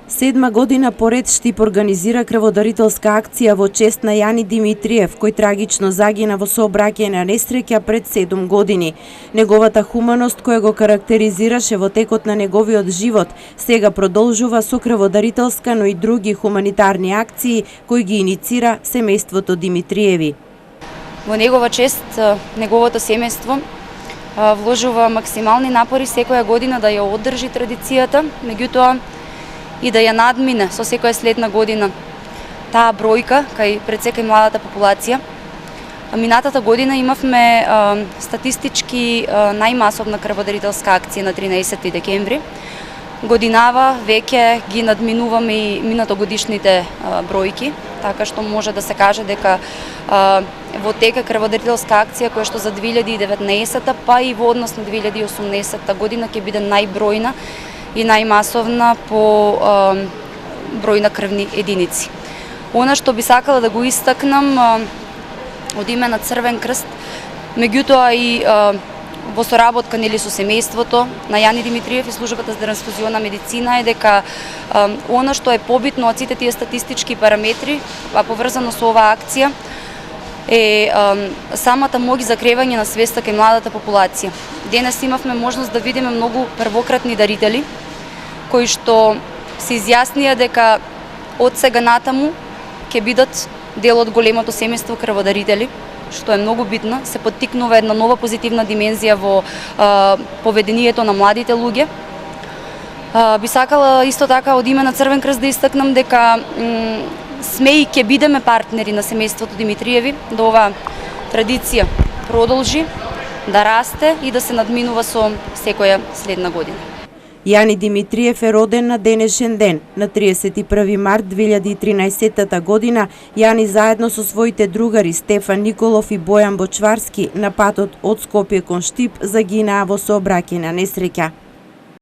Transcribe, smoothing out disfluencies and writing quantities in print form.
Седма година поред Штип организира крводарителска акција во чест на Јани Димитриев, кој трагично загина во сообраќајна несреќа пред 7 години. Неговата хуманост, која го карактеризираше во текот на неговиот живот, сега продолжува со крводарителска, но и други хуманитарни акции кои ги иницира семејството Димитриеви. Во негова чест, неговото семејство вложува максимални напори секоја година да ја одржи традицијата, меѓутоа и да ја надмине со секоја следна година таа бројка кај пред секој младата популација. Минатата година имавме статистички најмасовна крводарителска акција на 13 декември. Годинава веќе ги надминуваме и минатогодишните бројки, така што може да се каже дека во тека крводарителска акција која што за 2019 па и во однос на 2018 година ќе биде најбројна и најмасовна по број на крвни единици. Она што би сакала да го истакнам од име на Црвен крст, меѓутоа и во соработка со семејството на Јани Димитриев и службата за трансфузионна медицина е дека она што е побитно од сите тие статистички параметри, а поврзано со оваа акција, е самата моќ за кревање на свеста кај младата популација. Денес имавме можност да видиме многу првократни дарители, кои што се изјаснија дека од сега натаму ќе бидат дел од големото семејство крводарители, што е многу битно, се поттикнува една нова позитивна димензија во поведението на младите луѓе. Би сакала исто така од име на Црвен крст да истакнам дека сме и ќе бидеме партнери на семејството Димитриеви, да оваа традиција продолжи, да расте и да се надминува со секоја следна година. Јани Димитриев е роден на денешен ден. На 31 март 2013 година Јани заедно со своите другари Стефан Николов и Бојан Бочварски на патот од Скопје кон Штип загинаа во сообраќајна несреќа.